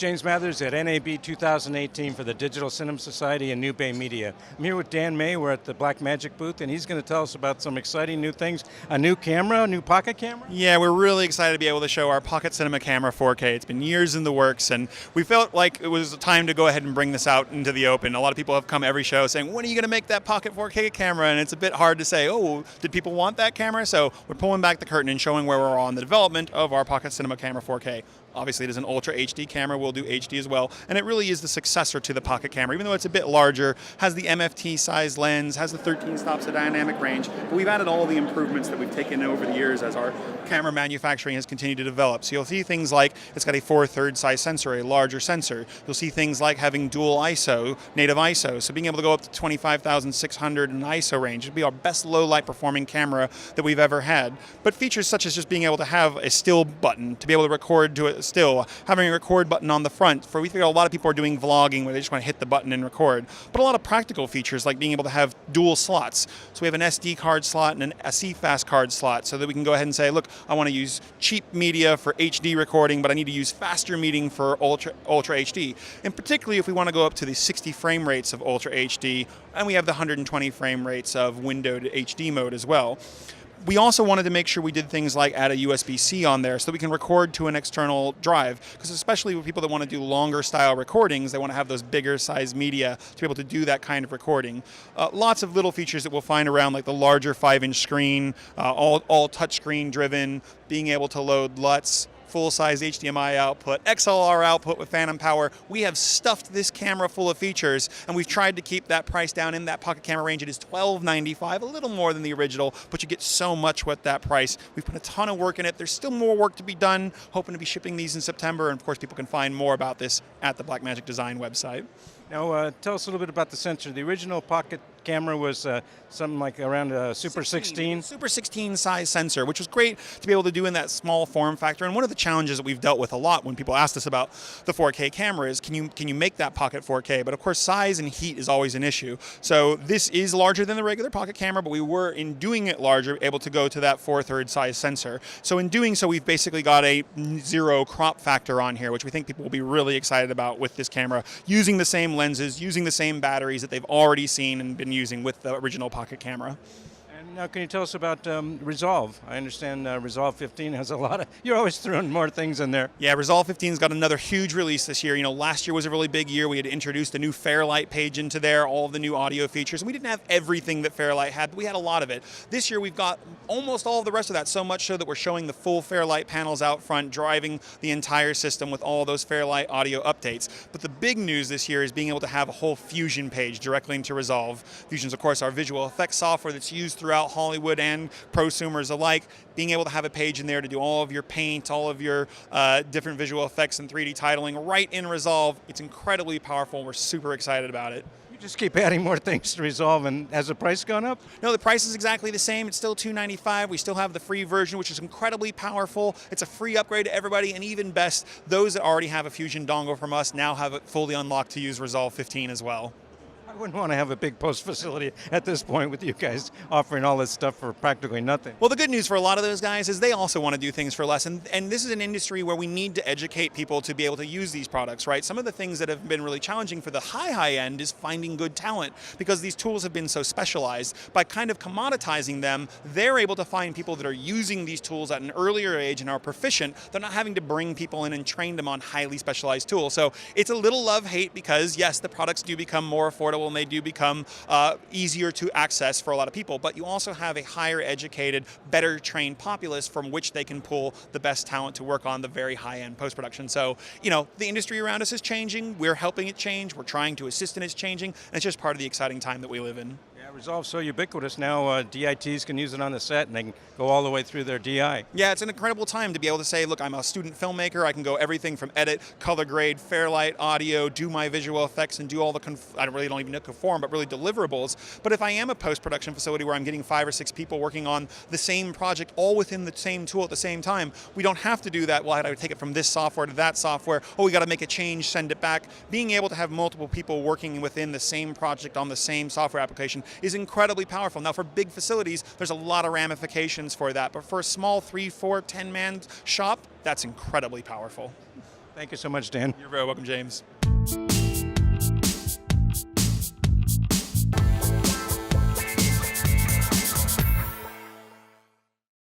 James Mathers at NAB 2018 for the Digital Cinema Society and New Bay Media. I'm here with Dan May. We're at the Blackmagic booth, and he's going to tell us about some exciting new things. A new camera, a new pocket camera? Yeah, we're really excited to be able to show our Pocket Cinema Camera 4K. It's been years in the works, and we felt like it was time to go ahead and bring this out into the open. A lot of people have come every show saying, when are you going to make that Pocket 4K camera? And it's a bit hard to say, oh, did people want that camera? So we're pulling back the curtain and showing where we're on the development of our Pocket Cinema Camera 4K. Obviously, it is an Ultra HD camera. We'll do HD as well. And it really is the successor to the Pocket camera, even though it's a bit larger, has the MFT size lens, has the 13 stops of dynamic range. But we've added all the improvements that we've taken over the years as our camera manufacturing has continued to develop. So you'll see things like it's got a 4/3 size sensor, a larger sensor. You'll see things like having dual ISO, native ISO. So being able to go up to 25,600 in ISO range would be our best low light performing camera that we've ever had. But features such as just being able to have a still button to be able to record to it still, having a record button on the front. We figure a lot of people are doing vlogging where they just want to hit the button and record. But a lot of practical features like being able to have dual slots. So we have an SD card slot and a CFast card slot so that we can go ahead and say, look, I want to use cheap media for HD recording, but I need to use faster media for Ultra HD. And particularly if we want to go up to the 60 frame rates of Ultra HD, and we have the 120 frame rates of windowed HD mode as well. We also wanted to make sure we did things like add a USB-C on there so that we can record to an external drive, because especially with people that want to do longer style recordings, they want to have those bigger size media to be able to do that kind of recording. Lots of little features that we'll find around, like the larger 5-inch screen, all touchscreen driven, being able to load LUTs, full-size HDMI output, XLR output with phantom power. We have stuffed this camera full of features, and we've tried to keep that price down in that pocket camera range. It is $12.95, a little more than the original, but you get so much with that price. We've put a ton of work in it. There's still more work to be done. Hoping to be shipping these in September, and of course people can find more about this at the Blackmagic Design website. Now, tell us a little bit about the sensor. The original pocket camera was something like around a Super 16. Super 16 size sensor, which was great to be able to do in that small form factor. And one of the challenges that we've dealt with a lot when people asked us about the 4K camera is, can you make that Pocket 4K? But of course, size and heat is always an issue. So this is larger than the regular Pocket camera, but we were, in doing it larger, able to go to that 4/3 size sensor. So in doing so, we've basically got a 0 crop factor on here, which we think people will be really excited about with this camera, using the same lenses, using the same batteries that they've already seen and been using with the original Pocket camera. And now can you tell us about Resolve? I understand Resolve 15 has a lot of, you're always throwing more things in there. Yeah, Resolve 15's got another huge release this year. You know, last year was a really big year. We had introduced a new Fairlight page into there, all of the new audio features. And we didn't have everything that Fairlight had, but we had a lot of it. This year we've got almost all of the rest of that, so much so that we're showing the full Fairlight panels out front, driving the entire system with all those Fairlight audio updates. But the big news this year is being able to have a whole Fusion page directly into Resolve. Fusion's, of course, our visual effects software that's used throughout Hollywood and prosumers alike. Being able to have a page in there to do all of your paint, all of your different visual effects and 3D titling right in Resolve. It's incredibly powerful. We're super excited about it. You just keep adding more things to Resolve, and has the price gone up? No, the price is exactly the same. It's still $295. We still have the free version, which is incredibly powerful. It's a free upgrade to everybody, and even best, those that already have a Fusion dongle from us now have it fully unlocked to use Resolve 15 as well. I wouldn't want to have a big post facility at this point with you guys offering all this stuff for practically nothing. Well, the good news for a lot of those guys is they also want to do things for less. And this is an industry where we need to educate people to be able to use these products, right? Some of the things that have been really challenging for the high end is finding good talent, because these tools have been so specialized. By kind of commoditizing them, they're able to find people that are using these tools at an earlier age and are proficient. They're not having to bring people in and train them on highly specialized tools. So it's a little love-hate, because yes, the products do become more affordable and they do become easier to access for a lot of people, but you also have a higher educated, better trained populace from which they can pull the best talent to work on the very high-end post-production. So, you know, the industry around us is changing, we're helping it change, we're trying to assist in its changing, and it's just part of the exciting time that we live in. Yeah, Resolve's so ubiquitous now, DITs can use it on the set and they can go all the way through their DI. Yeah, it's an incredible time to be able to say, look, I'm a student filmmaker, I can go everything from edit, color grade, Fairlight, audio, do my visual effects, and do all the, I really don't even know conform, but really deliverables. But if I am a post-production facility where I'm getting 5 or 6 people working on the same project, all within the same tool at the same time, we don't have to do that. Well, I would take it from this software to that software. Oh, we got to make a change, send it back. Being able to have multiple people working within the same project on the same software application is incredibly powerful. Now, for big facilities, there's a lot of ramifications for that. But for a small 3, 4, 10-man shop, that's incredibly powerful. Thank you so much, Dan. You're very welcome, James.